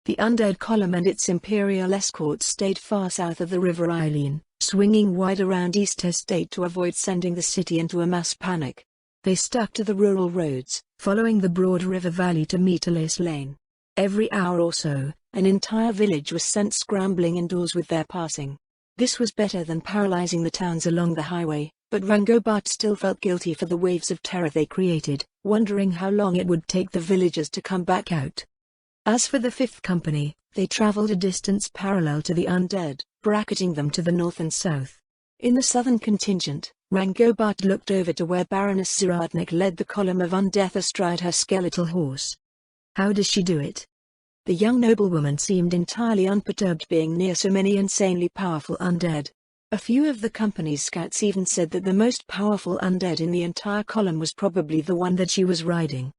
The undead column and its imperial escorts stayed far south of the River Eileen, swinging wide around East Estate to avoid sending the city into a mass panic. They stuck to the rural roads, following the broad river valley to Meterless Lane. Every hour or so, an entire village was sent scrambling indoors with their passing. This was better than paralyzing the towns along the highway, but Rangobart still felt guilty for the waves of terror they created, wondering how long it would take the villagers to come back out. As for the Fifth Company, they traveled a distance parallel to the undead, bracketing them to the north and south. In the southern contingent, Rangobart looked over to where Baroness Zaradnik led the column of undeath astride her skeletal horse. How does she do it? The young noblewoman seemed entirely unperturbed being near so many insanely powerful undead. A few of the company's scouts even said that the most powerful undead in the entire column was probably the one that she was riding.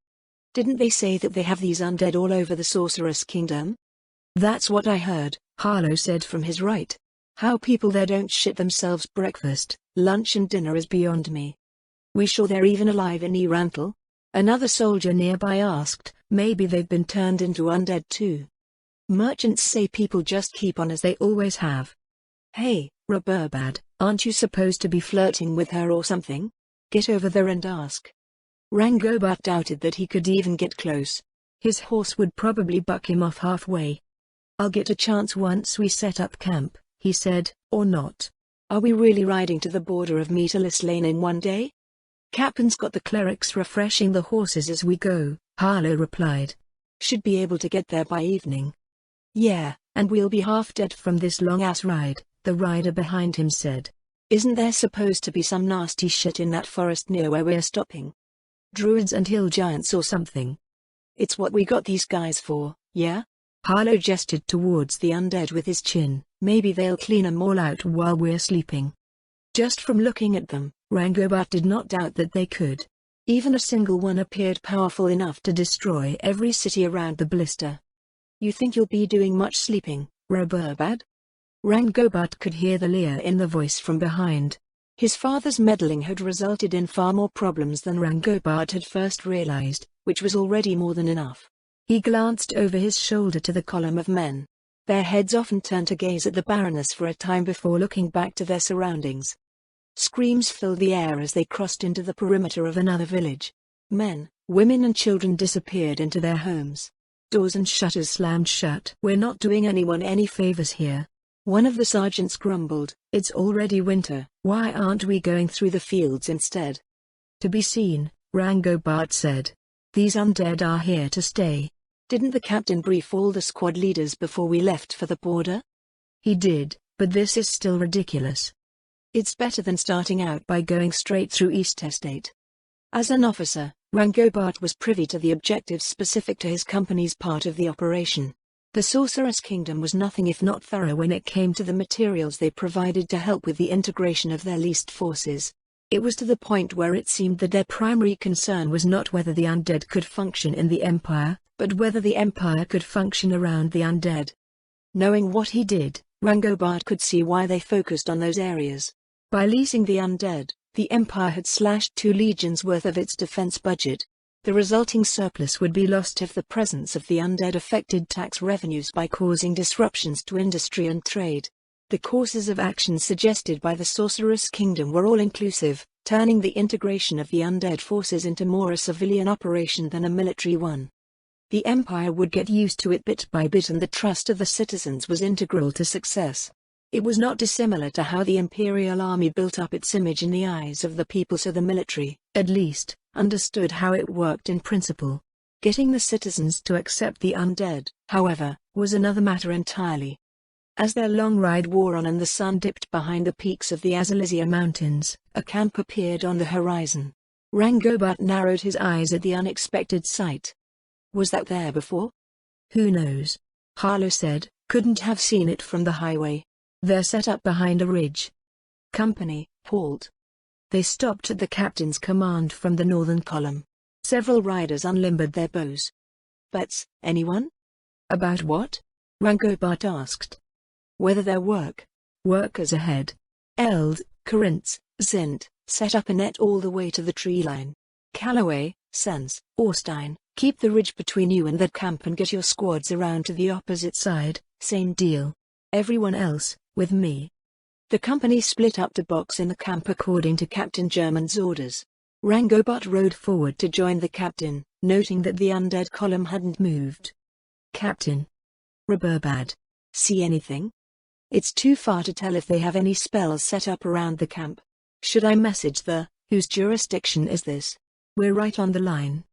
Didn't they say that they have these undead all over the Sorceress Kingdom? That's what I heard, Harlow said from his right. How people there don't shit themselves breakfast, lunch and dinner is beyond me. We sure they're even alive in Erantle? Another soldier nearby asked. Maybe they've been turned into undead too. Merchants say people just keep on as they always have. Hey, Reburbad, aren't you supposed to be flirting with her or something? Get over there and ask. Rangobart doubted that he could even get close. His horse would probably buck him off halfway. I'll get a chance once we set up camp, he said, or not. Are we really riding to the border of Meterless Lane in one day? Captain's got the clerics refreshing the horses as we go, Harlow replied. Should be able to get there by evening. Yeah, and we'll be half dead from this long-ass ride, the rider behind him said. Isn't there supposed to be some nasty shit in that forest near where we're stopping? Druids and hill giants or something. It's what we got these guys for, yeah? Harlow gestured towards the undead with his chin. Maybe they'll clean 'em all out while we're sleeping. Just from looking at them, Rangobart did not doubt that they could. Even a single one appeared powerful enough to destroy every city around the blister. You think you'll be doing much sleeping, Reburbad? Rangobart could hear the leer in the voice from behind. His father's meddling had resulted in far more problems than Rangobart had first realized, which was already more than enough. He glanced over his shoulder to the column of men. Their heads often turned to gaze at the Baroness for a time before looking back to their surroundings. Screams filled the air as they crossed into the perimeter of another village. Men, women and children disappeared into their homes. Doors and shutters slammed shut. We're not doing anyone any favors here. One of the sergeants grumbled. It's already winter, why aren't we going through the fields instead? To be seen, Rangobart said. These undead are here to stay. Didn't the captain brief all the squad leaders before we left for the border? He did, but this is still ridiculous. It's better than starting out by going straight through East Estate. As an officer, Rangobart was privy to the objectives specific to his company's part of the operation. The Sorceress Kingdom was nothing if not thorough when it came to the materials they provided to help with the integration of their leased forces. It was to the point where it seemed that their primary concern was not whether the undead could function in the Empire, but whether the Empire could function around the undead. Knowing what he did, Rangobart could see why they focused on those areas. By leasing the undead, the Empire had slashed 2 legions worth of its defense budget. The resulting surplus would be lost if the presence of the undead affected tax revenues by causing disruptions to industry and trade. The courses of action suggested by the Sorceress Kingdom were all-inclusive, turning the integration of the undead forces into more a civilian operation than a military one. The Empire would get used to it bit by bit, and the trust of the citizens was integral to success. It was not dissimilar to how the Imperial Army built up its image in the eyes of the people, so the military, at least, understood how it worked in principle. Getting the citizens to accept the undead, however, was another matter entirely. As their long ride wore on and the sun dipped behind the peaks of the Azalizia Mountains, a camp appeared on the horizon. Rangobart narrowed his eyes at the unexpected sight. Was that there before? Who knows? Harlow said, couldn't have seen it from the highway. They're set up behind a ridge. Company, halt. They stopped at the captain's command from the northern column. Several riders unlimbered their bows. Bets, anyone? About what? Rangobart asked. Whether their workers ahead. Eld, Corinth, Zint, set up a net all the way to the tree line. Callaway, Sens, Orstein, Keep the ridge between you and that camp and get your squads around to the opposite side, same deal. Everyone else, with me." The company split up to box in the camp according to Captain German's orders. Rangobot rode forward to join the captain, noting that the undead column hadn't moved. "Captain. Reburbad. See anything? It's too far to tell if they have any spells set up around the camp. Should I message the, whose jurisdiction is this? We're right on the line.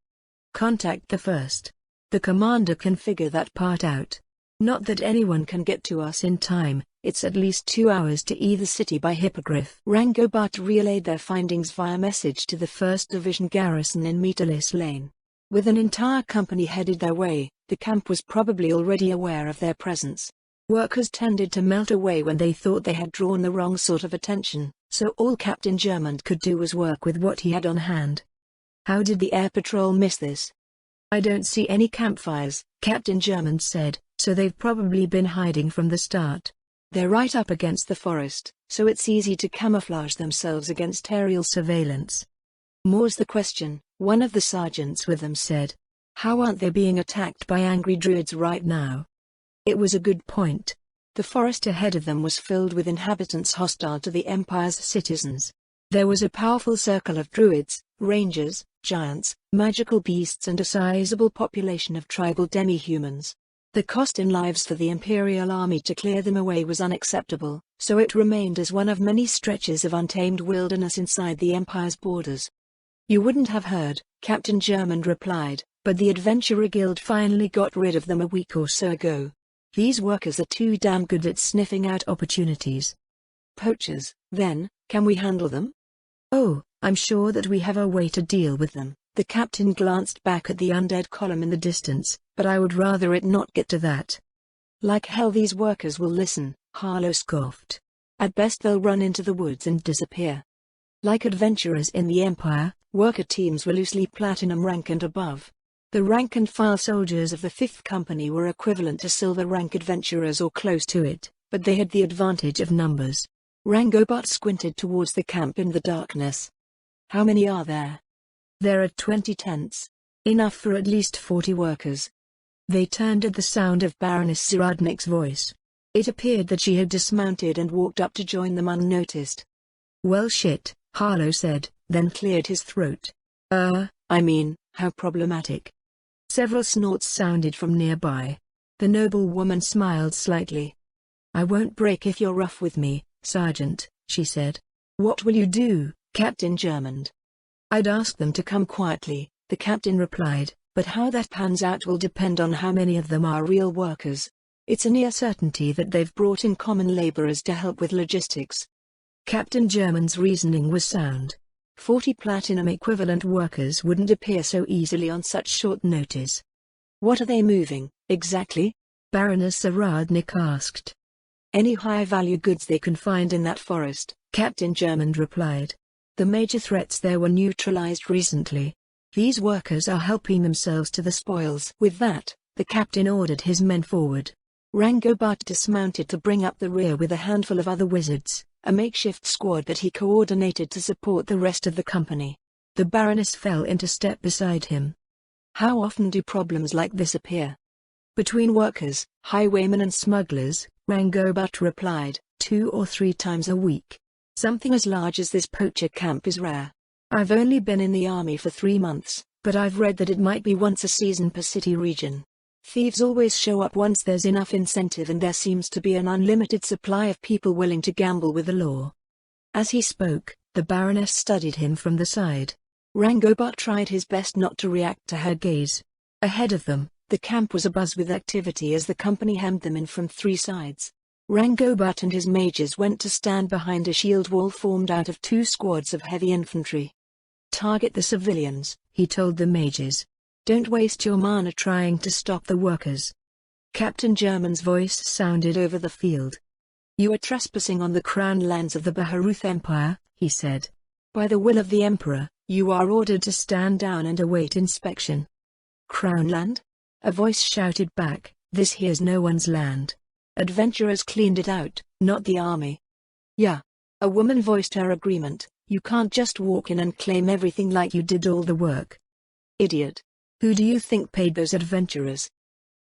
Contact the first. The commander can figure that part out. Not that anyone can get to us in time, it's at least 2 hours to either city by Hippogriff." Rangobot relayed their findings via message to the 1st Division garrison in Meterless Lane. With an entire company headed their way, the camp was probably already aware of their presence. Workers tended to melt away when they thought they had drawn the wrong sort of attention, so all Captain German could do was work with what he had on hand. "How did the air patrol miss this?" "I don't see any campfires," Captain German said, "so they've probably been hiding from the start. They're right up against the forest, so it's easy to camouflage themselves against aerial surveillance." "More's the question," one of the sergeants with them said. "How aren't they being attacked by angry druids right now?" It was a good point. The forest ahead of them was filled with inhabitants hostile to the Empire's citizens. There was a powerful circle of druids, rangers, giants, magical beasts and a sizable population of tribal demi-humans. The cost in lives for the Imperial army to clear them away was unacceptable, so it remained as one of many stretches of untamed wilderness inside the Empire's borders. "You wouldn't have heard," Captain German replied, "but the Adventurer Guild finally got rid of them a week or so ago. These workers are too damn good at sniffing out opportunities." "Poachers, then, can we handle them?" "Oh, I'm sure that we have a way to deal with them." The captain glanced back at the undead column in the distance, "but I would rather it not get to that." "Like hell these workers will listen," Harlow scoffed. "At best they'll run into the woods and disappear." Like adventurers in the Empire, worker teams were loosely platinum rank and above. The rank-and-file soldiers of the 5th Company were equivalent to silver-rank adventurers or close to it, but they had the advantage of numbers. Rangobot squinted towards the camp in the darkness. "How many are there?" "There are 20 tents. Enough for at least 40 workers." They turned at the sound of Baroness Zaradnik's voice. It appeared that she had dismounted and walked up to join them unnoticed. "Well shit," Harlow said, then cleared his throat. I mean, how problematic." Several snorts sounded from nearby. The noblewoman smiled slightly. "I won't break if you're rough with me, Sergeant," she said. "What will you do, Captain German?" "I'd ask them to come quietly," the captain replied, "but how that pans out will depend on how many of them are real workers. It's a near certainty that they've brought in common laborers to help with logistics." Captain German's reasoning was sound. 40 platinum equivalent workers wouldn't appear so easily on such short notice. "What are they moving, exactly?" Baroness Zaradnik asked. "Any high-value goods they can find in that forest," Captain German replied. "The major threats there were neutralized recently. These workers are helping themselves to the spoils." With that, the captain ordered his men forward. Rangobot dismounted to bring up the rear with a handful of other wizards, a makeshift squad that he coordinated to support the rest of the company. The Baroness fell into step beside him. "How often do problems like this appear?" "Between workers, highwaymen and smugglers," Rangobot replied, 2 or 3 times a week. "Something as large as this poacher camp is rare. I've only been in the army for 3 months, but I've read that it might be once a season per city region. Thieves always show up once there's enough incentive and there seems to be an unlimited supply of people willing to gamble with the law." As he spoke, the Baroness studied him from the side. Rangobot tried his best not to react to her gaze. Ahead of them, the camp was abuzz with activity as the company hemmed them in from 3 sides. Rangobot and his mages went to stand behind a shield wall formed out of 2 squads of heavy infantry. "Target the civilians," he told the mages. "Don't waste your mana trying to stop the workers." Captain German's voice sounded over the field. "You are trespassing on the crown lands of the Baharuth Empire," he said. "By the will of the Emperor, you are ordered to stand down and await inspection." "Crown land?" a voice shouted back. "This here's no one's land. Adventurers cleaned it out, not the army." "Yeah." A woman voiced her agreement. "You can't just walk in and claim everything like you did all the work." "Idiot." Who do you think paid those adventurers?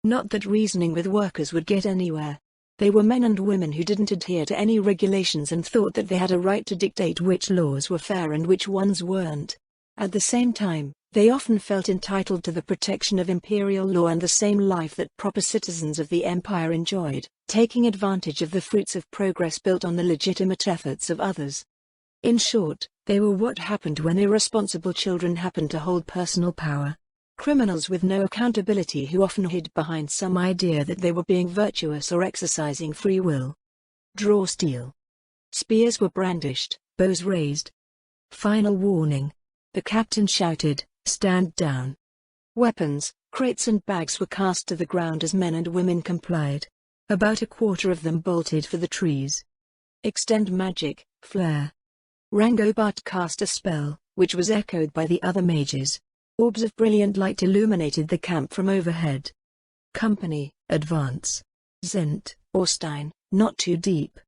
Not that reasoning with workers would get anywhere. They were men and women who didn't adhere to any regulations and thought that they had a right to dictate which laws were fair and which ones weren't. At the same time, they often felt entitled to the protection of imperial law and the same life that proper citizens of the empire enjoyed, taking advantage of the fruits of progress built on the legitimate efforts of others. In short, they were what happened when irresponsible children happened to hold personal power. Criminals with no accountability who often hid behind some idea that they were being virtuous or exercising free will. Draw steel. Spears were brandished, bows raised. Final warning. The captain shouted, "Stand down." Weapons, crates and bags were cast to the ground as men and women complied. About a quarter of them bolted for the trees. Extend magic, flare. Rangobart cast a spell, which was echoed by the other mages. Orbs of brilliant light illuminated the camp from overhead. Company, advance. Zint, Orstein, not too deep.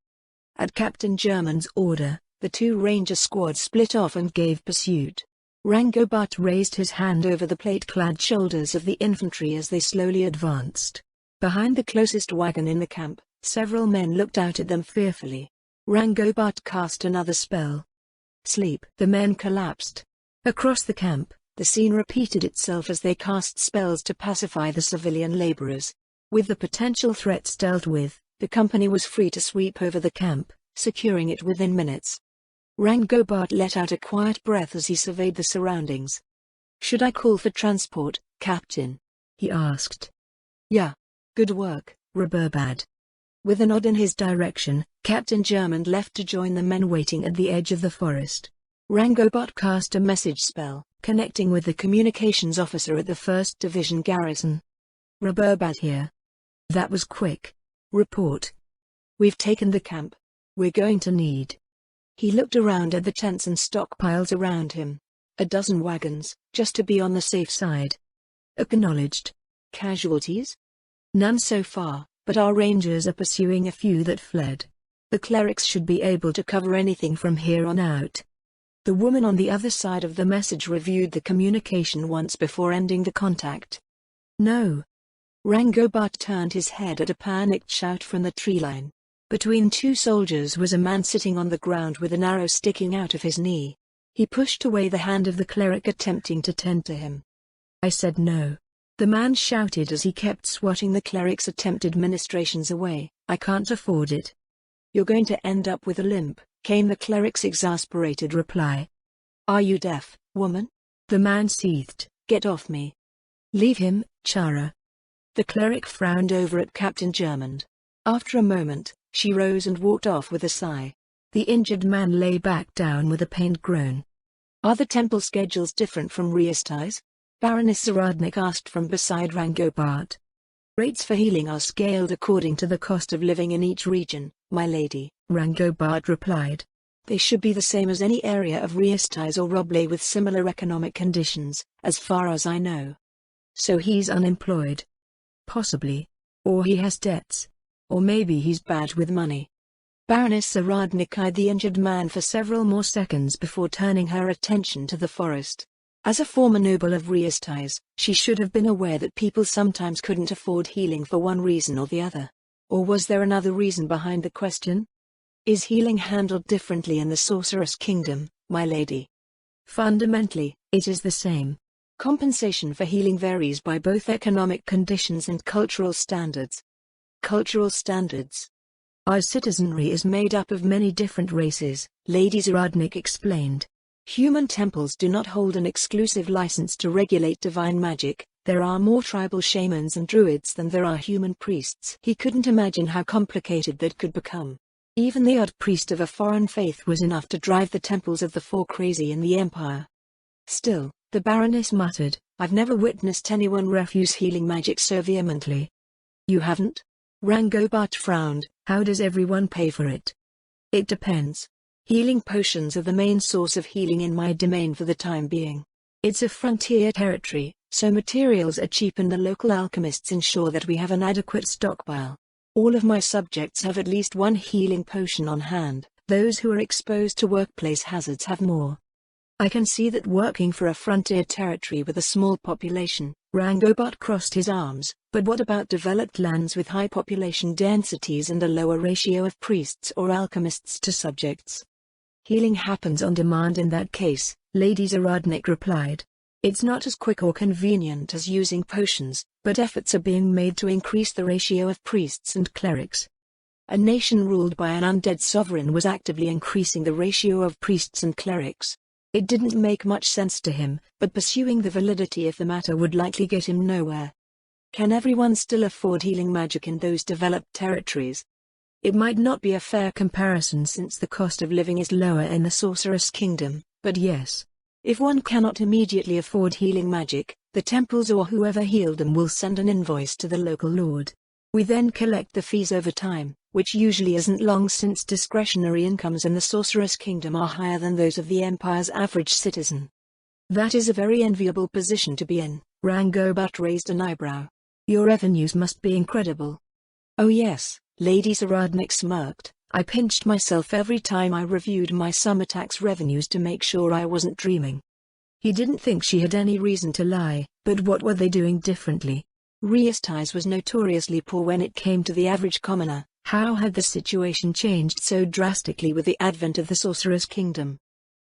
At Captain German's order, the two ranger squads split off and gave pursuit. Rangobart raised his hand over the plate-clad shoulders of the infantry as they slowly advanced. Behind the closest wagon in the camp, several men looked out at them fearfully. Rangobart cast another spell. Sleep. The men collapsed. Across the camp, the scene repeated itself as they cast spells to pacify the civilian laborers. With the potential threats dealt with, the company was free to sweep over the camp, securing it within minutes. Rangobart let out a quiet breath as he surveyed the surroundings. "Should I call for transport, Captain?" he asked. "Yeah. Good work, Reberbad." With a nod in his direction, Captain German left to join the men waiting at the edge of the forest. Rangobart cast a message spell, connecting with the communications officer at the 1st Division garrison. "Reberbad here." "That was quick. Report." "We've taken the camp. We're going to need..." He looked around at the tents and stockpiles around him. "A dozen wagons, just to be on the safe side." "Acknowledged." "Casualties?" "None so far, but our rangers are pursuing a few that fled. The clerics should be able to cover anything from here on out." The woman on the other side of the message reviewed the communication once before ending the contact. "No." Rangobart turned his head at a panicked shout from the tree line. Between two soldiers was a man sitting on the ground with an arrow sticking out of his knee. He pushed away the hand of the cleric attempting to tend to him. "I said no," the man shouted as he kept swatting the cleric's attempted ministrations away. "I can't afford it." "You're going to end up with a limp," came the cleric's exasperated reply. "Are you deaf, woman?" The man seethed. "Get off me." "Leave him, Chara." The cleric frowned over at Captain German. After a moment, she rose and walked off with a sigh. The injured man lay back down with a pained groan. "Are the temple schedules different from Riesti's?" Baroness Zaradnik asked from beside Rangobart. "Rates for healing are scaled according to the cost of living in each region, my lady," Rangobart replied. "They should be the same as any area of Riesti's or Roble with similar economic conditions, as far as I know." "So he's unemployed?" "Possibly. Or he has debts. Or maybe he's bad with money." Baroness Zaradnik eyed the injured man for several more seconds before turning her attention to the forest. As a former noble of Riesti's, she should have been aware that people sometimes couldn't afford healing for one reason or the other. Or was there another reason behind the question? "Is healing handled differently in the Sorceress Kingdom, my lady?" "Fundamentally, it is the same. Compensation for healing varies by both economic conditions and cultural standards." "Cultural standards?" "Our citizenry is made up of many different races," Lady Zaradnik explained. "Human temples do not hold an exclusive license to regulate divine magic. There are more tribal shamans and druids than there are human priests." He couldn't imagine how complicated that could become. Even the odd priest of a foreign faith was enough to drive the temples of the four crazy in the empire. Still, the Baroness muttered, "I've never witnessed anyone refuse healing magic so vehemently." "You haven't?" Rangobart frowned. "How does everyone pay for it?" "It depends. Healing potions are the main source of healing in my domain for the time being. It's a frontier territory, so materials are cheap and the local alchemists ensure that we have an adequate stockpile. All of my subjects have at least one healing potion on hand. Those who are exposed to workplace hazards have more." I can see that working for a frontier territory with a small population, Rangobot crossed his arms, but what about developed lands with high population densities and a lower ratio of priests or alchemists to subjects? Healing happens on demand in that case, Lady Zaradnik replied. It's not as quick or convenient as using potions, but efforts are being made to increase the ratio of priests and clerics. A nation ruled by an undead sovereign was actively increasing the ratio of priests and clerics. It didn't make much sense to him, but pursuing the validity of the matter would likely get him nowhere. Can everyone still afford healing magic in those developed territories? It might not be a fair comparison since the cost of living is lower in the Sorceress Kingdom, but yes. If one cannot immediately afford healing magic, the temples or whoever healed them will send an invoice to the local lord. We then collect the fees over time, which usually isn't long since discretionary incomes in the Sorceress Kingdom are higher than those of the Empire's average citizen. That is a very enviable position to be in, Rangobot raised an eyebrow. Your revenues must be incredible. Oh yes, Lady Zaradnik smirked. I pinched myself every time I reviewed my summer tax revenues to make sure I wasn't dreaming. He didn't think she had any reason to lie, but what were they doing differently? Riestais was notoriously poor when it came to the average commoner. How had the situation changed so drastically with the advent of the Sorcerer's Kingdom?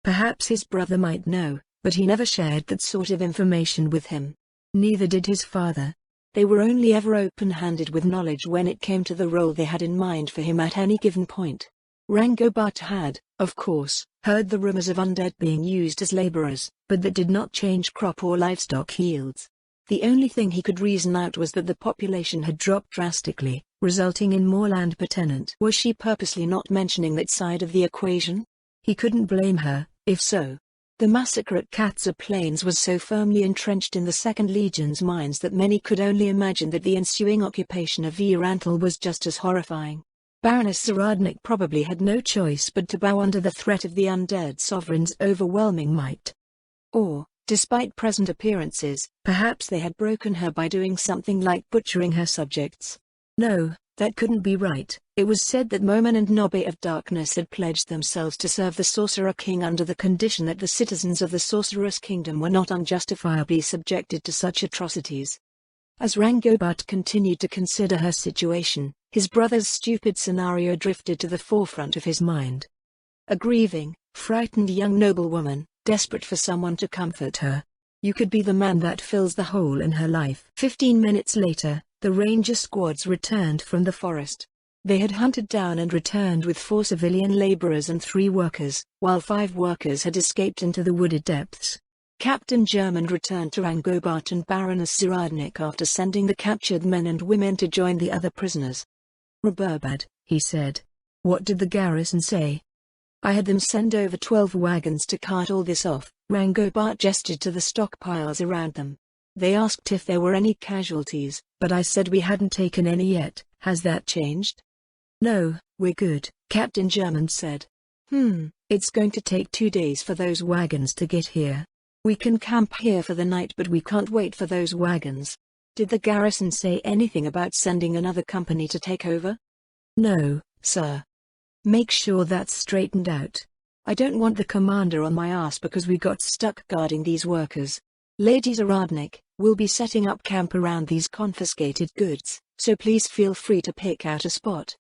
Perhaps his brother might know, but he never shared that sort of information with him. Neither did his father. They were only ever open-handed with knowledge when it came to the role they had in mind for him at any given point. Rangobot had, of course, heard the rumors of undead being used as laborers, but that did not change crop or livestock yields. The only thing he could reason out was that the population had dropped drastically, resulting in more land per tenant. Was she purposely not mentioning that side of the equation? He couldn't blame her, if so. The massacre at Katza Plains was so firmly entrenched in the Second Legion's minds that many could only imagine that the ensuing occupation of Virantal was just as horrifying. Baroness Zaradnik probably had no choice but to bow under the threat of the undead sovereign's overwhelming might. Or, despite present appearances, perhaps they had broken her by doing something like butchering her subjects. No, that couldn't be right. It was said that Momen and Nobbe of Darkness had pledged themselves to serve the Sorcerer King under the condition that the citizens of the Sorceress Kingdom were not unjustifiably subjected to such atrocities. As Rangobot continued to consider her situation, his brother's stupid scenario drifted to the forefront of his mind. A grieving, frightened young noblewoman, desperate for someone to comfort her. You could be the man that fills the hole in her life. 15 minutes later, the ranger squads returned from the forest. They had hunted down and returned with 4 civilian laborers and 3 workers, while 5 workers had escaped into the wooded depths. Captain Germond returned to Rangobot and Baroness Zaradnik after sending the captured men and women to join the other prisoners. Reburbad, he said. What did the garrison say? I had them send over 12 wagons to cart all this off. Rangobot gestured to the stockpiles around them. They asked if there were any casualties, but I said we hadn't taken any yet. Has that changed? No, we're good, Captain Germond said. It's going to take 2 days for those wagons to get here. We can camp here for the night, but we can't wait for those wagons. Did the garrison say anything about sending another company to take over? No, sir. Make sure that's straightened out. I don't want the commander on my ass because we got stuck guarding these workers. Lady Zaradnik, we'll be setting up camp around these confiscated goods, so please feel free to pick out a spot.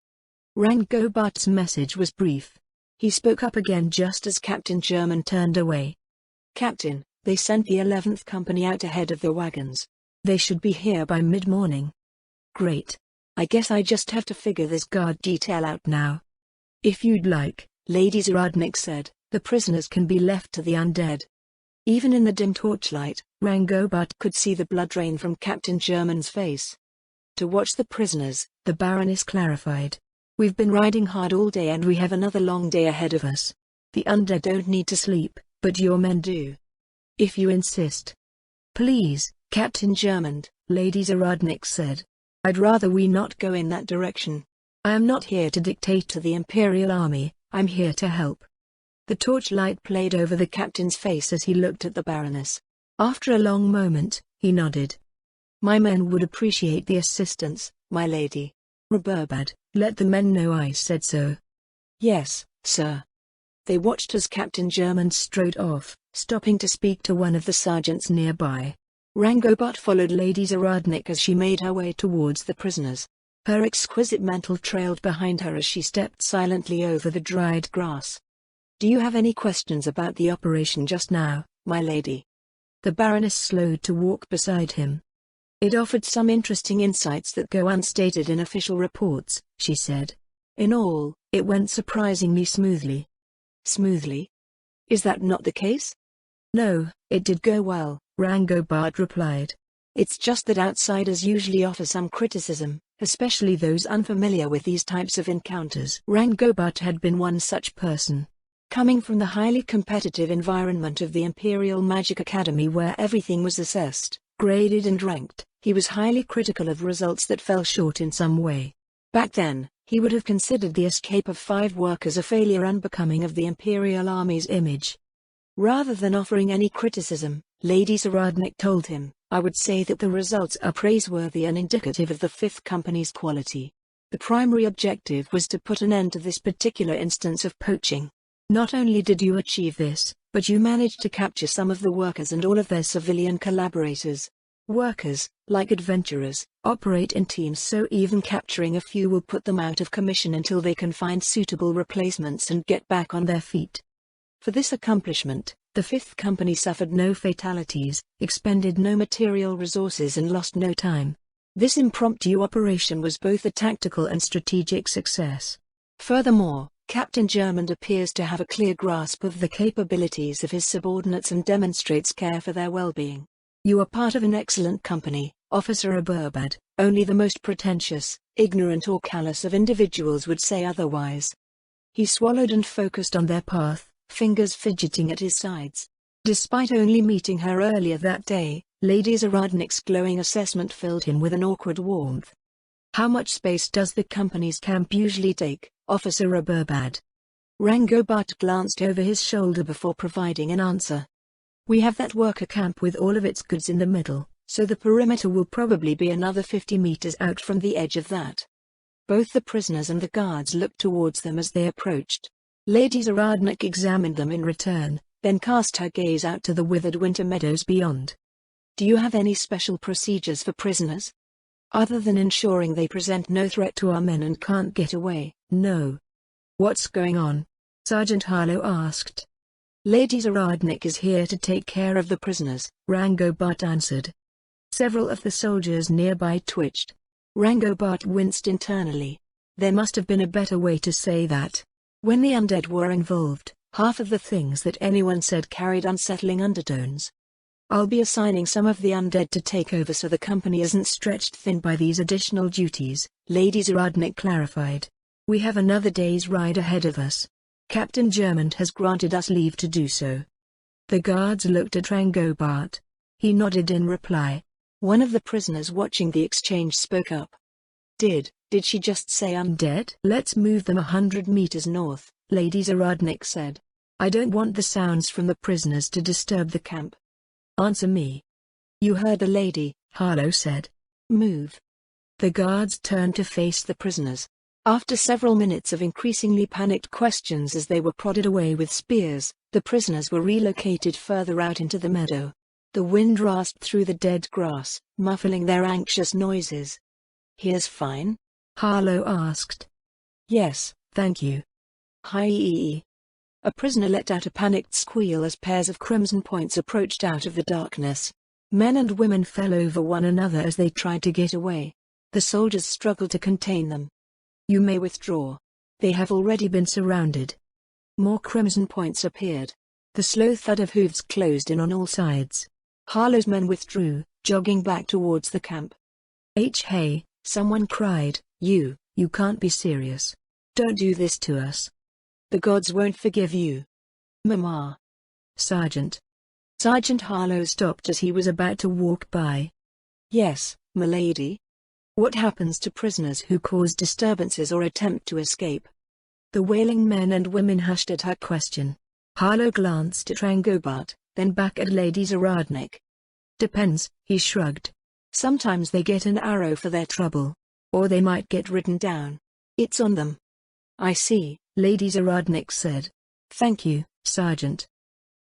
Rangobot's message was brief. He spoke up again just as Captain Germond turned away. Captain, they sent the 11th Company out ahead of the wagons. They should be here by mid-morning. Great. I guess I just have to figure this guard detail out now. If you'd like, Lady Zaradnik said, the prisoners can be left to the undead. Even in the dim torchlight, Rangobot could see the blood drain from Captain Germond's face. To watch the prisoners, the Baroness clarified. We've been riding hard all day and we have another long day ahead of us. The undead don't need to sleep, but your men do. If you insist. Please, Captain Germond, Lady Zaradnik said. I'd rather we not go in that direction. I am not here to dictate to the Imperial Army, I'm here to help. The torchlight played over the captain's face as he looked at the Baroness. After a long moment, he nodded. My men would appreciate the assistance, my lady. Reburbad, let the men know I said so. Yes, sir. They watched as Captain German strode off, stopping to speak to one of the sergeants nearby. Rangobot followed Lady Zaradnik as she made her way towards the prisoners. Her exquisite mantle trailed behind her as she stepped silently over the dried grass. "Do you have any questions about the operation just now, my lady?" The Baroness slowed to walk beside him. "It offered some interesting insights that go unstated in official reports," she said. "In all, it went surprisingly smoothly." "Smoothly? Is that not the case?" "No, it did go well," Rangobart replied. "It's just that outsiders usually offer some criticism, especially those unfamiliar with these types of encounters." Rangobart had been one such person. Coming from the highly competitive environment of the Imperial Magic Academy where everything was assessed, graded and ranked, he was highly critical of results that fell short in some way. Back then, he would have considered the escape of 5 workers a failure unbecoming of the Imperial Army's image. Rather than offering any criticism, Lady Zaradnik told him, "I would say that the results are praiseworthy and indicative of the 5th Company's quality. The primary objective was to put an end to this particular instance of poaching. Not only did you achieve this, but you managed to capture some of the workers and all of their civilian collaborators. Workers, like adventurers, operate in teams, so even capturing a few will put them out of commission until they can find suitable replacements and get back on their feet. For this accomplishment, the 5th Company suffered no fatalities, expended no material resources and lost no time. This impromptu operation was both a tactical and strategic success. Furthermore, Captain German appears to have a clear grasp of the capabilities of his subordinates and demonstrates care for their well-being. You are part of an excellent company, Officer Aburbad. Only the most pretentious, ignorant or callous of individuals would say otherwise." He swallowed and focused on their path, fingers fidgeting at his sides. Despite only meeting her earlier that day, Lady Zaradnik's glowing assessment filled him with an awkward warmth. "How much space does the company's camp usually take, Officer Aburbad?" Rangobart glanced over his shoulder before providing an answer. "We have that worker camp with all of its goods in the middle, so the perimeter will probably be another 50 meters out from the edge of that." Both the prisoners and the guards looked towards them as they approached. Lady Zaradnik examined them in return, then cast her gaze out to the withered winter meadows beyond. "Do you have any special procedures for prisoners? Other than ensuring they present no threat to our men and can't get away?" "No." "What's going on?" Sergeant Harlow asked. "Lady Zaradnik is here to take care of the prisoners," Rangobart answered. Several of the soldiers nearby twitched. Rangobart winced internally. There must have been a better way to say that. When the undead were involved, half of the things that anyone said carried unsettling undertones. "I'll be assigning some of the undead to take over so the company isn't stretched thin by these additional duties," Lady Zaradnik clarified. "We have another day's ride ahead of us. Captain German has granted us leave to do so." The guards looked at Rangobart. He nodded in reply. One of the prisoners watching the exchange spoke up. Did she just say undead?" "Let's move them 100 meters north," Lady Zaradnik said. "I don't want the sounds from the prisoners to disturb the camp." "Answer me." "You heard the lady," Harlow said. "Move." The guards turned to face the prisoners. After several minutes of increasingly panicked questions as they were prodded away with spears, the prisoners were relocated further out into the meadow. The wind rasped through the dead grass, muffling their anxious noises. "Here's fine?" Harlow asked. "Yes, thank you." "Hi." A prisoner let out a panicked squeal as pairs of crimson points approached out of the darkness. Men and women fell over one another as they tried to get away. The soldiers struggled to contain them. "You may withdraw. They have already been surrounded." More crimson points appeared. The slow thud of hooves closed in on all sides. Harlow's men withdrew, jogging back towards the camp. Hey, someone cried, You can't be serious. Don't do this to us. The gods won't forgive you." "Mama." "Sergeant." Sergeant Harlow stopped as he was about to walk by. "Yes, milady?" "What happens to prisoners who cause disturbances or attempt to escape?" The wailing men and women hushed at her question. Harlow glanced at Rangobart, then back at Lady Zaradnik. "Depends," he shrugged. "Sometimes they get an arrow for their trouble. Or they might get written down. It's on them." "I see," Lady Zaradnik said. "Thank you, Sergeant."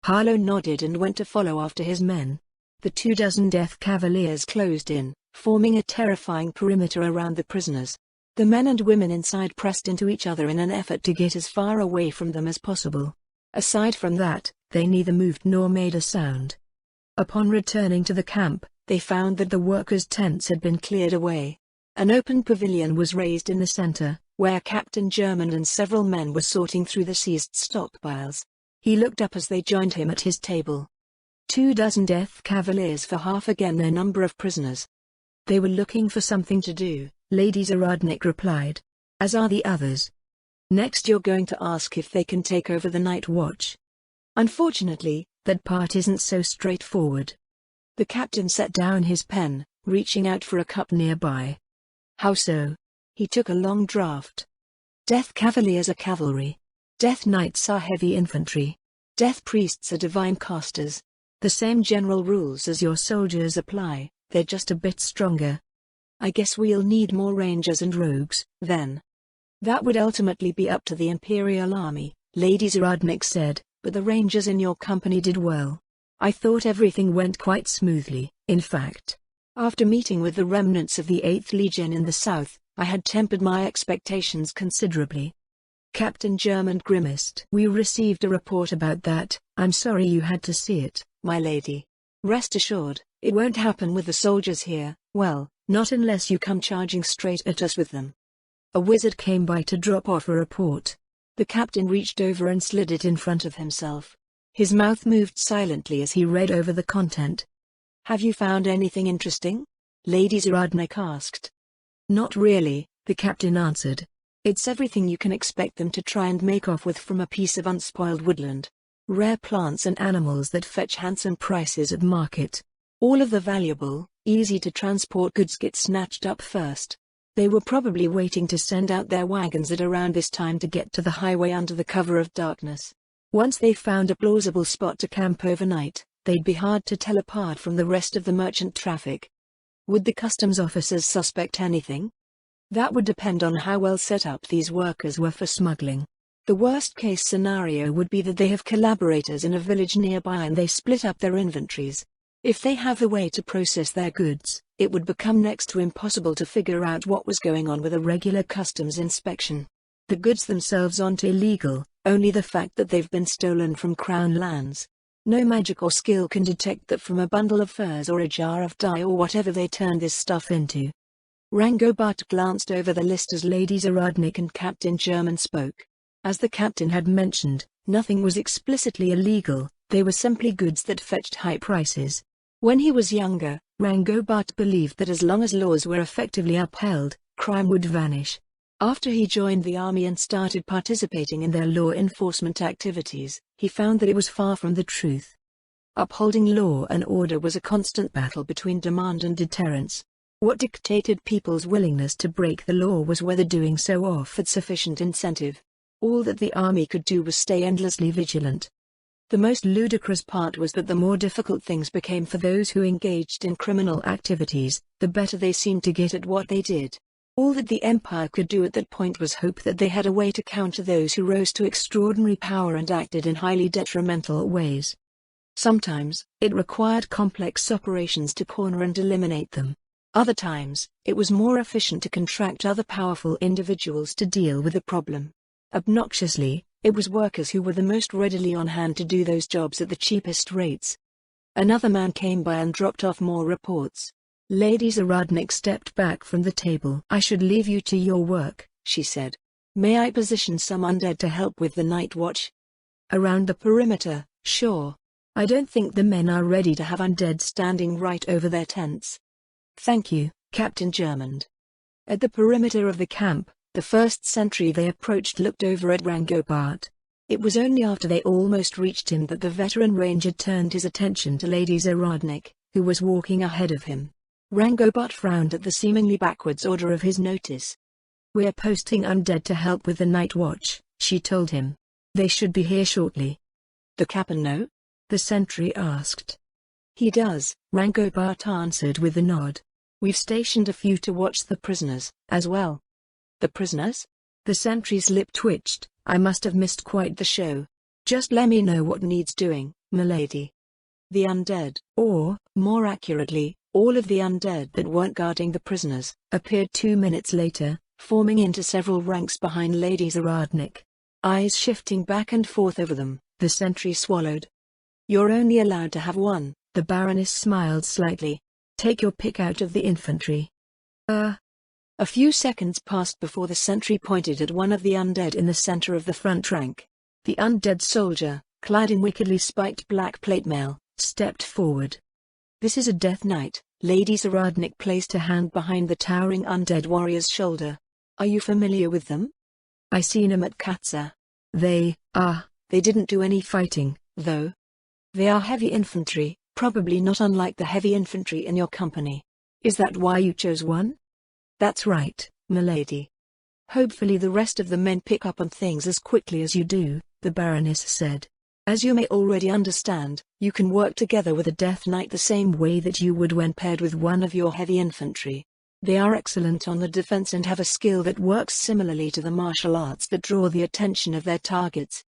Harlow nodded and went to follow after his men. The 24 Death Cavaliers closed in, forming a terrifying perimeter around the prisoners. The men and women inside pressed into each other in an effort to get as far away from them as possible. Aside from that, they neither moved nor made a sound. Upon returning to the camp, they found that the workers' tents had been cleared away. An open pavilion was raised in the center, where Captain German and several men were sorting through the seized stockpiles. He looked up as they joined him at his table. 24 Death Cavaliers for half again their number of prisoners. They were looking for something to do, Lady Zarodnik replied. As are the others. Next you're going to ask if they can take over the night watch. Unfortunately, that part isn't so straightforward. The captain set down his pen, reaching out for a cup nearby. How so? He took a long draught. Death Cavaliers are cavalry. Death Knights are heavy infantry. Death Priests are divine casters. The same general rules as your soldiers apply, they're just a bit stronger. I guess we'll need more rangers and rogues, then. That would ultimately be up to the Imperial Army, Lady Zarodnik said, but the rangers in your company did well. I thought everything went quite smoothly, in fact. After meeting with the remnants of the 8th Legion in the south, I had tempered my expectations considerably. Captain German grimaced. We received a report about that. I'm sorry you had to see it, my lady. Rest assured, it won't happen with the soldiers here, well, not unless you come charging straight at us with them. A wizard came by to drop off a report. The captain reached over and slid it in front of himself. His mouth moved silently as he read over the content. Have you found anything interesting? Lady Zarodnik asked. Not really, the captain answered. It's everything you can expect them to try and make off with from a piece of unspoiled woodland. Rare plants and animals that fetch handsome prices at market. All of the valuable, easy-to-transport goods get snatched up first. They were probably waiting to send out their wagons at around this time to get to the highway under the cover of darkness. Once they found a plausible spot to camp overnight, they'd be hard to tell apart from the rest of the merchant traffic. Would the customs officers suspect anything? That would depend on how well set up these workers were for smuggling. The worst-case scenario would be that they have collaborators in a village nearby and they split up their inventories. If they have a way to process their goods, it would become next to impossible to figure out what was going on with a regular customs inspection. The goods themselves aren't illegal, only the fact that they've been stolen from Crown lands. No magic or skill can detect that from a bundle of furs or a jar of dye or whatever they turned this stuff into. Rangobart glanced over the list as Lady Zarodnik and Captain German spoke. As the captain had mentioned, nothing was explicitly illegal, they were simply goods that fetched high prices. When he was younger, Rangobart believed that as long as laws were effectively upheld, crime would vanish. After he joined the army and started participating in their law enforcement activities, he found that it was far from the truth. Upholding law and order was a constant battle between demand and deterrence. What dictated people's willingness to break the law was whether doing so offered sufficient incentive. All that the army could do was stay endlessly vigilant. The most ludicrous part was that the more difficult things became for those who engaged in criminal activities, the better they seemed to get at what they did. All that the Empire could do at that point was hope that they had a way to counter those who rose to extraordinary power and acted in highly detrimental ways. Sometimes, it required complex operations to corner and eliminate them. Other times, it was more efficient to contract other powerful individuals to deal with the problem. Obnoxiously, it was workers who were the most readily on hand to do those jobs at the cheapest rates. Another man came by and dropped off more reports. Lady Zarodnik stepped back from the table. I should leave you to your work, she said. May I position some undead to help with the night watch? Around the perimeter, sure. I don't think the men are ready to have undead standing right over their tents. Thank you, Captain German. At the perimeter of the camp, the first sentry they approached looked over at Rangobart. It was only after they almost reached him that the veteran ranger turned his attention to Lady Zarodnik, who was walking ahead of him. Rangobart frowned at the seemingly backwards order of his notice. We're posting undead to help with the night watch, she told him. They should be here shortly. The captain know? The sentry asked. He does, Rangobart answered with a nod. We've stationed a few to watch the prisoners, as well. The prisoners? The sentry's lip twitched. I must have missed quite the show. Just let me know what needs doing, milady. The undead, or, more accurately, all of the undead that weren't guarding the prisoners, appeared 2 minutes later, forming into several ranks behind Lady Zaradnik. Eyes shifting back and forth over them, the sentry swallowed. You're only allowed to have one, the Baroness smiled slightly. Take your pick out of the infantry. A few seconds passed before the sentry pointed at one of the undead in the center of the front rank. The undead soldier, clad in wickedly spiked black plate mail, stepped forward. This is a Death Knight. Lady Zaradnik placed a hand behind the towering undead warrior's shoulder. Are you familiar with them? I seen 'em at Katsa. They didn't do any fighting, though. They are heavy infantry, probably not unlike the heavy infantry in your company. Is that why you chose one? That's right, milady. Hopefully the rest of the men pick up on things as quickly as you do, the Baroness said. As you may already understand, you can work together with a Death Knight the same way that you would when paired with one of your heavy infantry. They are excellent on the defense and have a skill that works similarly to the martial arts that draw the attention of their targets.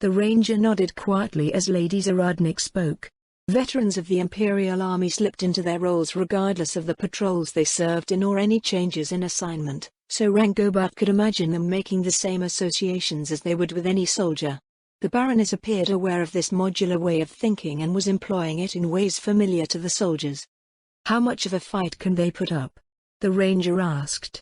The ranger nodded quietly as Lady Zaradnik spoke. Veterans of the Imperial Army slipped into their roles regardless of the patrols they served in or any changes in assignment, so Rangobart could imagine them making the same associations as they would with any soldier. The Baroness appeared aware of this modular way of thinking and was employing it in ways familiar to the soldiers. How much of a fight can they put up? The ranger asked.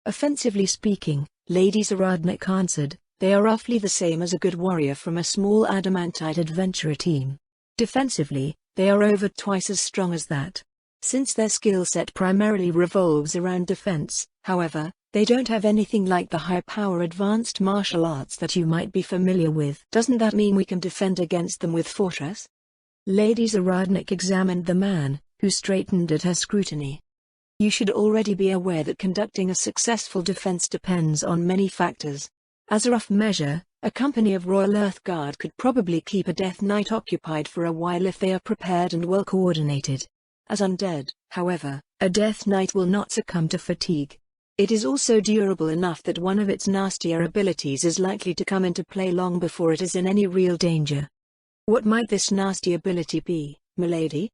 Offensively speaking, Lady Zaradnik answered, they are roughly the same as a good warrior from a small adamantite adventurer team. Defensively, they are over twice as strong as that. Since their skill set primarily revolves around defense, however, they don't have anything like the high-power advanced martial arts that you might be familiar with. Doesn't that mean we can defend against them with Fortress? Lady Zaradnik examined the man, who straightened at her scrutiny. You should already be aware that conducting a successful defense depends on many factors. As a rough measure, a company of Royal Earth Guard could probably keep a Death Knight occupied for a while if they are prepared and well coordinated. As undead, however, a Death Knight will not succumb to fatigue. It is also durable enough that one of its nastier abilities is likely to come into play long before it is in any real danger. What might this nasty ability be, milady?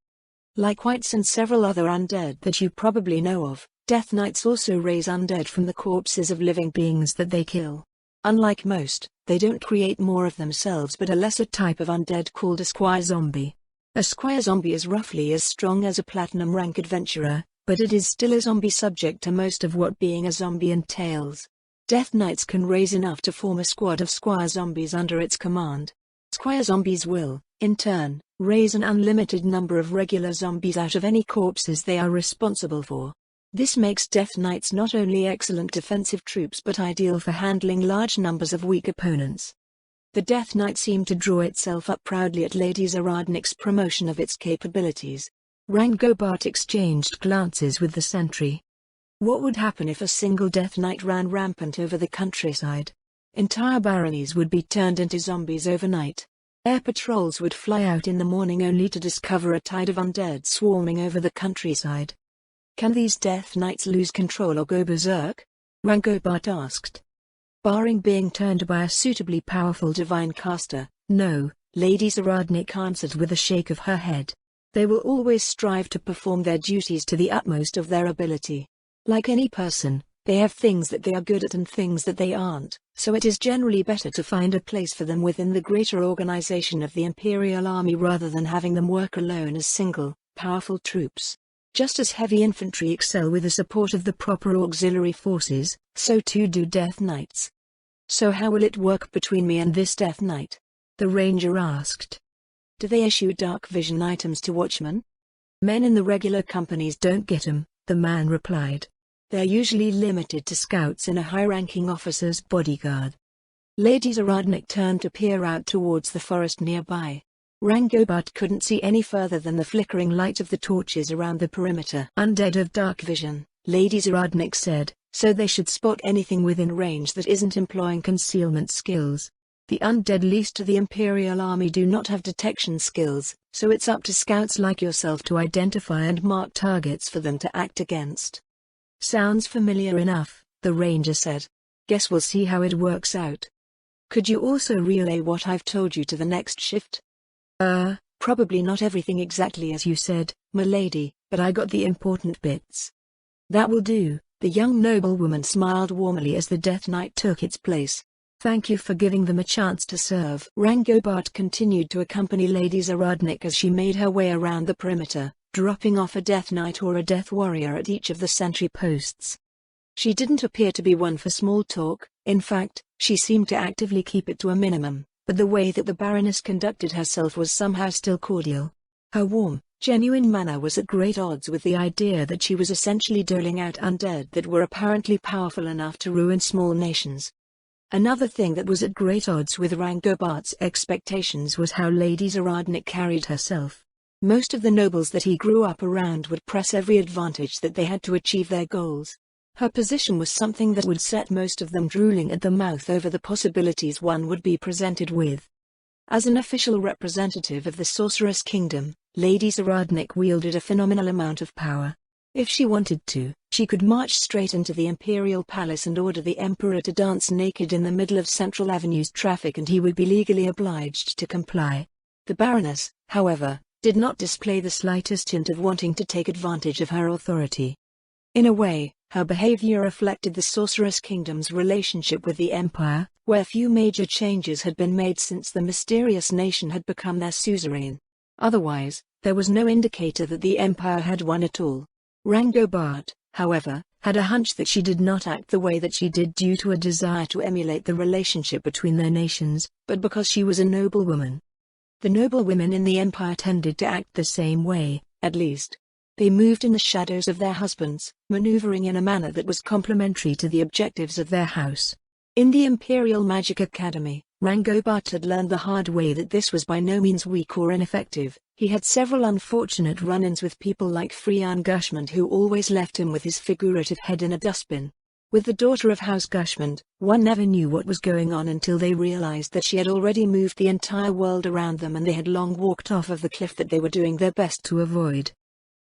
Like wights and several other undead that you probably know of, Death Knights also raise undead from the corpses of living beings that they kill. Unlike most, they don't create more of themselves but a lesser type of undead called a squire zombie. A squire zombie is roughly as strong as a platinum rank adventurer, but it is still a zombie subject to most of what being a zombie entails. Death Knights can raise enough to form a squad of squire zombies under its command. Squire zombies will, in turn, raise an unlimited number of regular zombies out of any corpses they are responsible for. This makes Death Knights not only excellent defensive troops but ideal for handling large numbers of weak opponents. The Death Knight seemed to draw itself up proudly at Lady Zaradnik's promotion of its capabilities. Rangobart exchanged glances with the sentry. What would happen if a single Death Knight ran rampant over the countryside? Entire baronies would be turned into zombies overnight. Air patrols would fly out in the morning only to discover a tide of undead swarming over the countryside. Can these Death Knights lose control or go berserk? Rangobart asked. Barring being turned by a suitably powerful divine caster, no, Lady Zaradnik answered with a shake of her head. They will always strive to perform their duties to the utmost of their ability. Like any person, they have things that they are good at and things that they aren't, so it is generally better to find a place for them within the greater organization of the Imperial Army rather than having them work alone as single, powerful troops. Just as heavy infantry excel with the support of the proper auxiliary forces, so too do Death Knights. So how will it work between me and this Death Knight? The ranger asked. Do they issue dark vision items to watchmen? Men in the regular companies don't get 'em, the man replied. They're usually limited to scouts and a high-ranking officer's bodyguard. Lady Zaradnik turned to peer out towards the forest nearby. Rangobart couldn't see any further than the flickering light of the torches around the perimeter. Undead of dark vision, Lady Zaradnik said, so they should spot anything within range that isn't employing concealment skills. The undead leased to the Imperial Army do not have detection skills, so it's up to scouts like yourself to identify and mark targets for them to act against. Sounds familiar enough, the ranger said. Guess we'll see how it works out. Could you also relay what I've told you to the next shift? Probably not everything exactly as you said, milady, but I got the important bits. That will do. The young noblewoman smiled warmly as the Death Knight took its place. Thank you for giving them a chance to serve. Rangobart continued to accompany Lady Zaradnik as she made her way around the perimeter, dropping off a Death Knight or a Death Warrior at each of the sentry posts. She didn't appear to be one for small talk. In fact, she seemed to actively keep it to a minimum, but the way that the Baroness conducted herself was somehow still cordial. Her warm, genuine manner was at great odds with the idea that she was essentially doling out undead that were apparently powerful enough to ruin small nations. Another thing that was at great odds with Rangobart's expectations was how Lady Zaradnik carried herself. Most of the nobles that he grew up around would press every advantage that they had to achieve their goals. Her position was something that would set most of them drooling at the mouth over the possibilities one would be presented with. As an official representative of the Sorceress Kingdom, Lady Zaradnik wielded a phenomenal amount of power. If she wanted to, she could march straight into the Imperial Palace and order the Emperor to dance naked in the middle of Central Avenue's traffic and he would be legally obliged to comply. The Baroness, however, did not display the slightest hint of wanting to take advantage of her authority. In a way, her behavior reflected the Sorceress Kingdom's relationship with the Empire, where few major changes had been made since the mysterious nation had become their suzerain. Otherwise, there was no indicator that the Empire had won at all. Rangobart, however, had a hunch that she did not act the way that she did due to a desire to emulate the relationship between their nations, but because she was a noblewoman. The noblewomen in the Empire tended to act the same way, at least. They moved in the shadows of their husbands, maneuvering in a manner that was complementary to the objectives of their house. In the Imperial Magic Academy, Rangobart had learned the hard way that this was by no means weak or ineffective. He had several unfortunate run-ins with people like Freyan Gushmund who always left him with his figurative head in a dustbin. With the daughter of House Gushmund, one never knew what was going on until they realized that she had already moved the entire world around them and they had long walked off of the cliff that they were doing their best to avoid.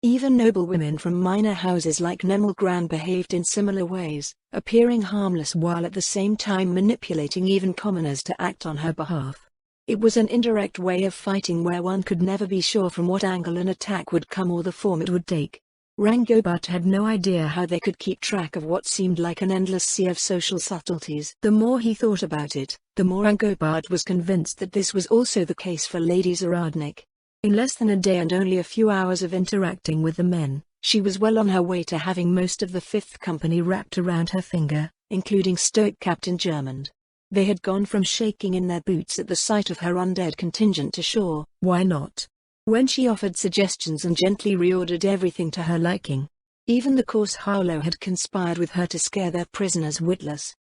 Even noblewomen from minor houses like Nemelgran behaved in similar ways, appearing harmless while at the same time manipulating even commoners to act on her behalf. It was an indirect way of fighting where one could never be sure from what angle an attack would come or the form it would take. Rangobart had no idea how they could keep track of what seemed like an endless sea of social subtleties. The more he thought about it, the more Rangobart was convinced that this was also the case for Lady Zaradnik. In less than a day and only a few hours of interacting with the men, she was well on her way to having most of the Fifth Company wrapped around her finger, including stoic Captain Germond. They had gone from shaking in their boots at the sight of her undead contingent to sure, why not? When she offered suggestions and gently reordered everything to her liking. Even the coarse Harlow had conspired with her to scare their prisoners witless.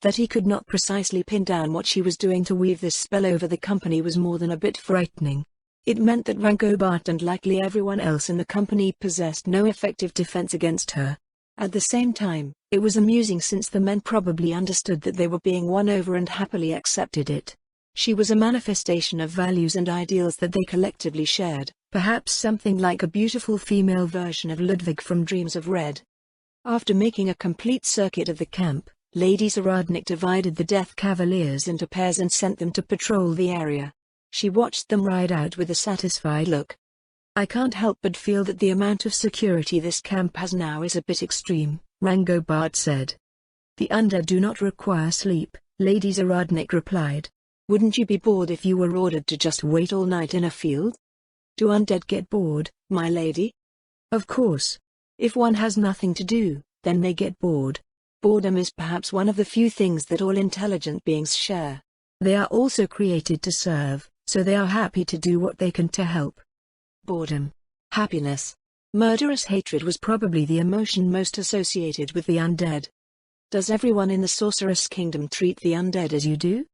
That he could not precisely pin down what she was doing to weave this spell over the company was more than a bit frightening. It meant that Rangobart and likely everyone else in the company possessed no effective defense against her. At the same time, it was amusing since the men probably understood that they were being won over and happily accepted it. She was a manifestation of values and ideals that they collectively shared, perhaps something like a beautiful female version of Ludwig from Dreams of Red. After making a complete circuit of the camp, Lady Zaradnik divided the Death Cavaliers into pairs and sent them to patrol the area. She watched them ride out with a satisfied look. I can't help but feel that the amount of security this camp has now is a bit extreme, Rangobart said. The undead do not require sleep, Lady Zaradnik replied. Wouldn't you be bored if you were ordered to just wait all night in a field? Do undead get bored, my lady? Of course. If one has nothing to do, then they get bored. Boredom is perhaps one of the few things that all intelligent beings share. They are also created to serve, so they are happy to do what they can to help. Boredom. Happiness. Murderous hatred was probably the emotion most associated with the undead. Does everyone in the Sorceress Kingdom treat the undead as you do?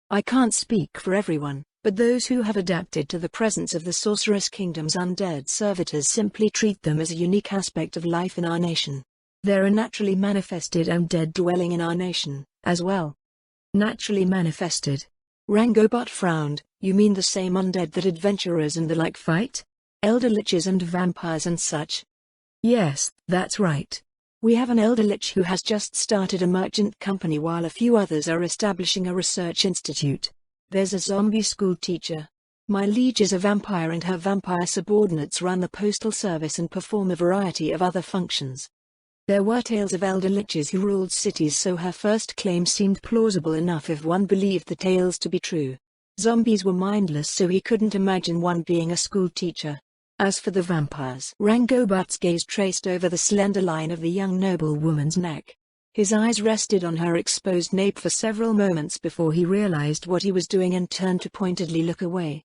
I can't speak for everyone, but those who have adapted to the presence of the Sorceress Kingdom's undead servitors simply treat them as a unique aspect of life in our nation. There are naturally manifested undead dwelling in our nation, as well. Naturally manifested. Rangobart frowned. You mean the same undead that adventurers and the like fight? Elder liches and vampires and such? Yes, that's right. We have an elder lich who has just started a merchant company while a few others are establishing a research institute. There's a zombie school teacher. My liege is a vampire and her vampire subordinates run the postal service and perform a variety of other functions. There were tales of elder liches who ruled cities, so her first claim seemed plausible enough if one believed the tales to be true. Zombies were mindless, so he couldn't imagine one being a school teacher. As for the vampires, Rangobart's gaze traced over the slender line of the young noblewoman's neck. His eyes rested on her exposed nape for several moments before he realized what he was doing and turned to pointedly look away.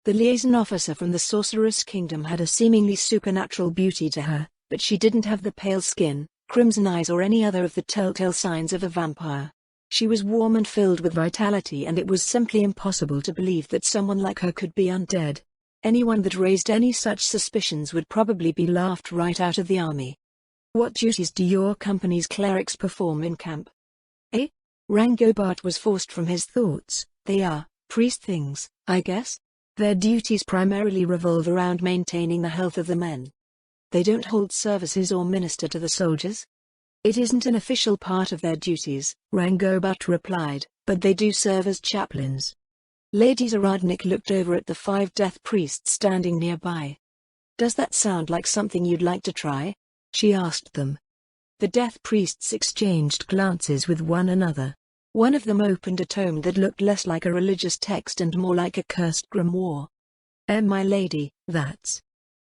The liaison officer from the Sorceress Kingdom had a seemingly supernatural beauty to her, but she didn't have the pale skin, crimson eyes or any other of the telltale signs of a vampire. She was warm and filled with vitality, and it was simply impossible to believe that someone like her could be undead. Anyone that raised any such suspicions would probably be laughed right out of the army. What duties do your company's clerics perform in camp? Rangobart was forced from his thoughts. They are priest things, I guess. Their duties primarily revolve around maintaining the health of the men. They don't hold services or minister to the soldiers? It isn't an official part of their duties, Rangobart replied, but they do serve as chaplains. Lady Zaradnik looked over at the 5 death priests standing nearby. Does that sound like something you'd like to try? She asked them. The death priests exchanged glances with one another. One of them opened a tome that looked less like a religious text and more like a cursed grimoire. My lady, that's...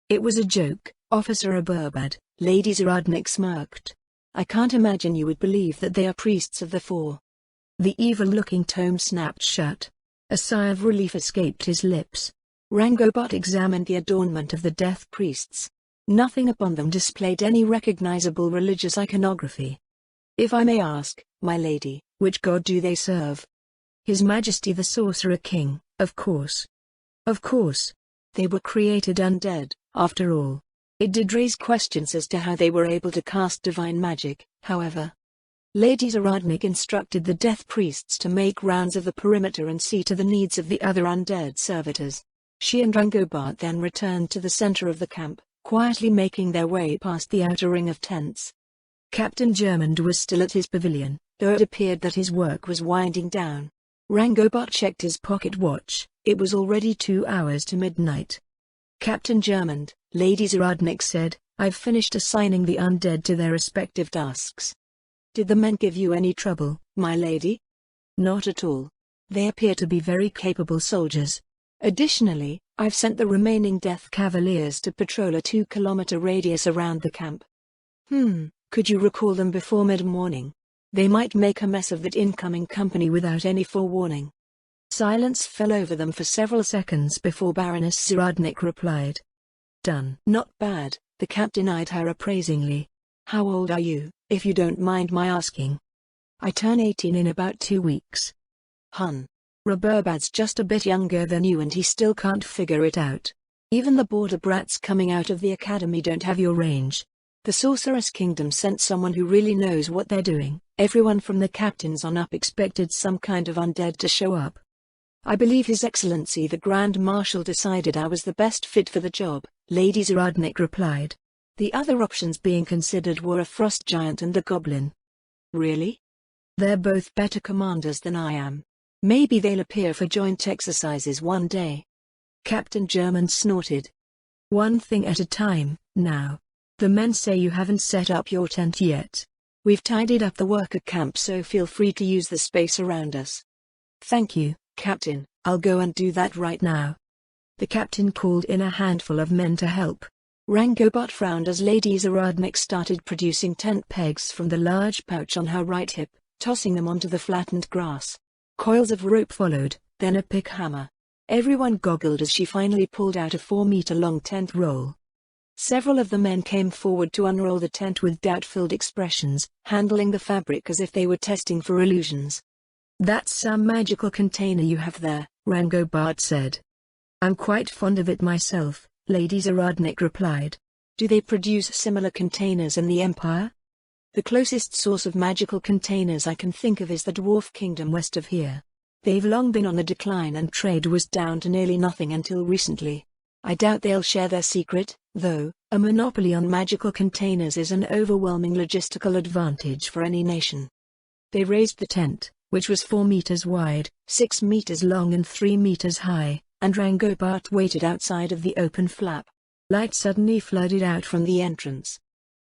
It was a joke, Officer Aburbad, Lady Zaradnik smirked. I can't imagine you would believe that they are priests of the 4. The evil-looking tome snapped shut. A sigh of relief escaped his lips. Rangobart examined the adornment of the death priests. Nothing upon them displayed any recognizable religious iconography. If I may ask, my lady, which god do they serve? His Majesty the Sorcerer King, of course. Of course. They were created undead, after all. It did raise questions as to how they were able to cast divine magic, however. Lady Zaradnik instructed the death priests to make rounds of the perimeter and see to the needs of the other undead servitors. She and Rangobart then returned to the center of the camp, quietly making their way past the outer ring of tents. Captain Germond was still at his pavilion, though it appeared that his work was winding down. Rangobart checked his pocket watch. It was already 2 hours to midnight. Captain Germond, Lady Zaradnik said, I've finished assigning the undead to their respective tasks. Did the men give you any trouble, my lady? Not at all. They appear to be very capable soldiers. Additionally, I've sent the remaining Death Cavaliers to patrol a 2-kilometer radius around the camp. Could you recall them before mid-morning? They might make a mess of that incoming company without any forewarning. Silence fell over them for several seconds before Baroness Zaradnik replied. Done. Not bad, the captain eyed her appraisingly. How old are you, if you don't mind my asking? I turn 18 in about 2 weeks. Hun. Raburbad's just a bit younger than you and he still can't figure it out. Even the border brats coming out of the academy don't have your range. The Sorceress Kingdom sent someone who really knows what they're doing. Everyone from the captains on up expected some kind of undead to show up. I believe His Excellency the Grand Marshal decided I was the best fit for the job, Lady Zaradnik replied. The other options being considered were a frost giant and a goblin. Really? They're both better commanders than I am. Maybe they'll appear for joint exercises one day. Captain Germond snorted. One thing at a time, now. The men say you haven't set up your tent yet. We've tidied up the worker camp, so feel free to use the space around us. Thank you, Captain, I'll go and do that right now. The captain called in a handful of men to help. Rangobart frowned as Lady Zaradnik started producing tent pegs from the large pouch on her right hip, tossing them onto the flattened grass. Coils of rope followed, then a pick hammer. Everyone goggled as she finally pulled out a 4-meter-long tent roll. Several of the men came forward to unroll the tent with doubt-filled expressions, handling the fabric as if they were testing for illusions. That's some magical container you have there, Rangobart said. I'm quite fond of it myself, Lady Zaradnik replied. Do they produce similar containers in the Empire? The closest source of magical containers I can think of is the Dwarf Kingdom west of here. They've long been on the decline and trade was down to nearly nothing until recently. I doubt they'll share their secret, though. A monopoly on magical containers is an overwhelming logistical advantage for any nation. They raised the tent, which was 4 meters wide, 6 meters long and 3 meters high, and Rangobart waited outside of the open flap. Light suddenly flooded out from the entrance.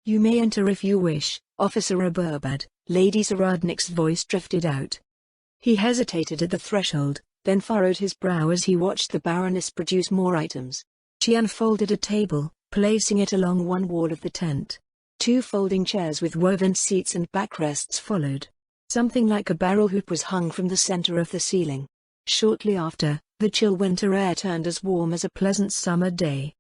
"You may enter if you wish, Officer Aburbad," Lady Zaradnik's voice drifted out. He hesitated at the threshold, then furrowed his brow as he watched the Baroness produce more items. She unfolded a table, placing it along one wall of the tent. 2 folding chairs with woven seats and backrests followed. Something like a barrel hoop was hung from the center of the ceiling. Shortly after, the chill winter air turned as warm as a pleasant summer day.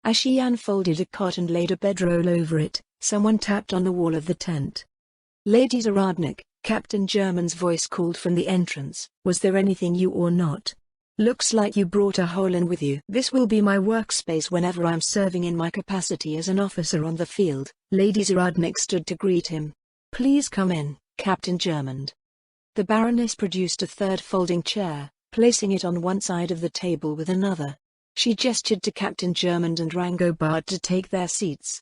As she unfolded a cot and laid a bedroll over it, someone tapped on the wall of the tent. "Lady Zaradnik," Captain German's voice called from the entrance. "Was there anything you or not? Looks like you brought a hole in with you." "This will be my workspace whenever I'm serving in my capacity as an officer on the field." Lady Zaradnik stood to greet him. "Please come in, Captain German." The Baroness produced a 3rd folding chair, placing it on one side of the table with another. She gestured to Captain German and Rangobart to take their seats.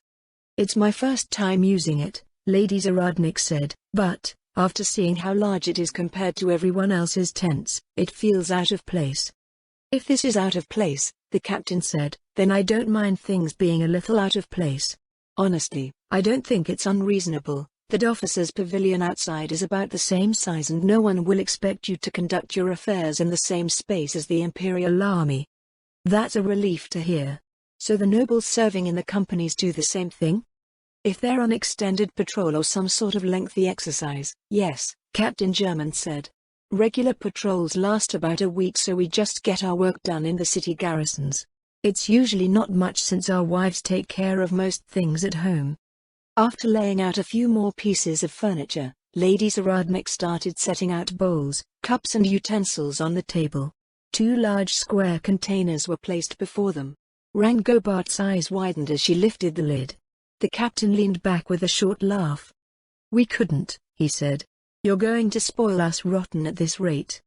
"It's my first time using it," Lady Zaradnik said, "but, after seeing how large it is compared to everyone else's tents, it feels out of place." "If this is out of place," the captain said, "then I don't mind things being a little out of place. Honestly, I don't think it's unreasonable. That officer's pavilion outside is about the same size and no one will expect you to conduct your affairs in the same space as the Imperial Army." "That's a relief to hear. So the nobles serving in the companies do the same thing? If they're on extended patrol or some sort of lengthy exercise?" "Yes," Captain German said. "Regular patrols last about a week, so we just get our work done in the city garrisons. It's usually not much since our wives take care of most things at home." After laying out a few more pieces of furniture, Lady Zaradnik started setting out bowls, cups and utensils on the table. 2 large square containers were placed before them. Rangobart's eyes widened as she lifted the lid. The captain leaned back with a short laugh. "We couldn't," he said. "You're going to spoil us rotten at this rate."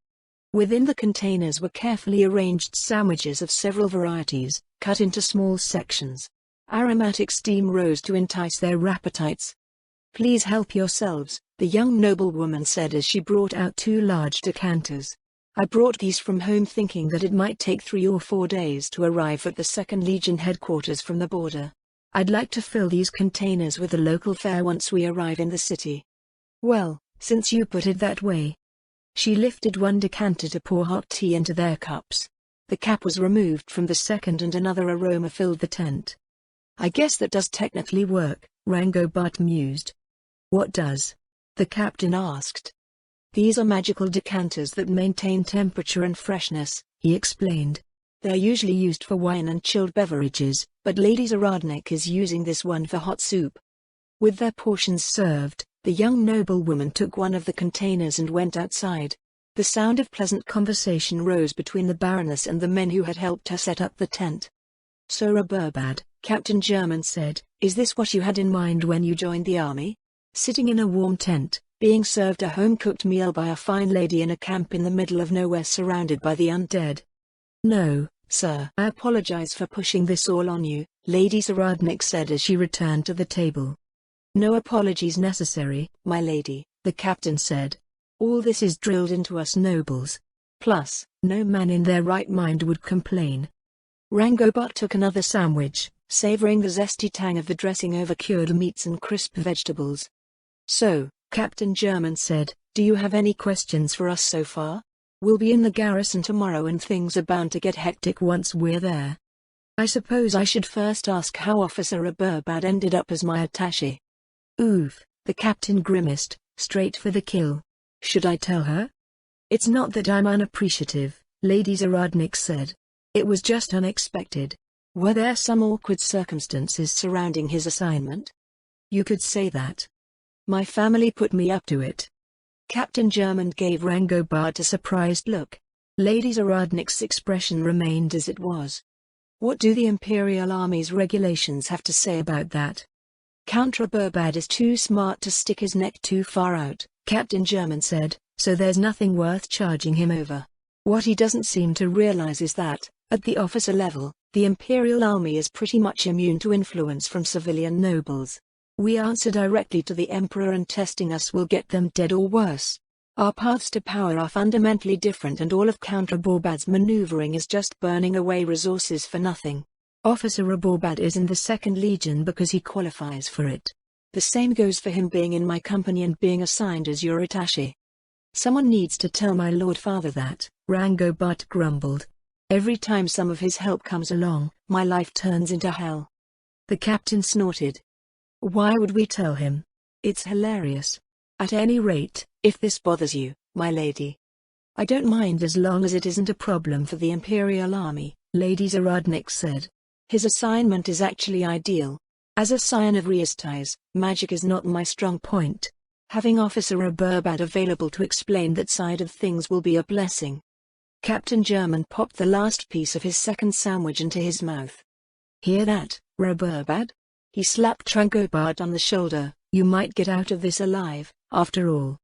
Within the containers were carefully arranged sandwiches of several varieties, cut into small sections. Aromatic steam rose to entice their appetites. "Please help yourselves," the young noblewoman said as she brought out 2 large decanters. "I brought these from home thinking that it might take 3 or 4 days to arrive at the 2nd Legion headquarters from the border. I'd like to fill these containers with the local fare once we arrive in the city." "Well, since you put it that way." She lifted one decanter to pour hot tea into their cups. The cap was removed from the second and another aroma filled the tent. "I guess that does technically work," Rangobart mused. "What does?" the captain asked. "These are magical decanters that maintain temperature and freshness," he explained. "They're usually used for wine and chilled beverages, but Lady Zaradnik is using this one for hot soup." With their portions served, the young noblewoman took one of the containers and went outside. The sound of pleasant conversation rose between the Baroness and the men who had helped her set up the tent. "So Aburbad," Captain German said, "is this what you had in mind when you joined the army? Sitting in a warm tent, being served a home-cooked meal by a fine lady in a camp in the middle of nowhere surrounded by the undead?" "No, sir. I apologize for pushing this all on you," Lady Zaradnik said as she returned to the table. "No apologies necessary, my lady," the captain said. "All this is drilled into us nobles. Plus, no man in their right mind would complain." Rangobart took another sandwich, savoring the zesty tang of the dressing over cured meats and crisp vegetables. "So," Captain German said, "do you have any questions for us so far? We'll be in the garrison tomorrow and things are bound to get hectic once we're there. I suppose I should first ask how Officer Aburbad ended up as my attaché." "Oof," the captain grimaced, "straight for the kill. Should I tell her?" "It's not that I'm unappreciative," Lady Zaradnik said. "It was just unexpected. Were there some awkward circumstances surrounding his assignment?" "You could say that. My family put me up to it." Captain German gave Rangobart a surprised look. Lady Zaradnik's expression remained as it was. "What do the Imperial Army's regulations have to say about that?" "Count Aburbad is too smart to stick his neck too far out," Captain German said, "so there's nothing worth charging him over. What he doesn't seem to realize is that, at the officer level, The Imperial Army is pretty much immune to influence from civilian nobles. We answer directly to the Emperor, and testing us will get them dead or worse. Our paths to power are fundamentally different, and all of Count Raborbad's maneuvering is just burning away resources for nothing. Officer Raborbad is in the 2nd Legion because he qualifies for it. The same goes for him being in my company and being assigned as your attaché. Someone needs to tell my Lord Father that, Rangobard grumbled. Every time some of his help comes along, my life turns into hell. The captain snorted. Why would we tell him? It's hilarious. At any rate, if this bothers you, my lady. I don't mind as long as it isn't a problem for the Imperial Army, Lady Zaradnik said. His assignment is actually ideal. As a scion of Riestais, magic is not my strong point. Having Officer Raborbad available to explain that side of things will be a blessing. Captain German popped the last piece of his second sandwich into his mouth. Hear that, Raborbad? He slapped Rangobard on the shoulder. You might get out of this alive, after all.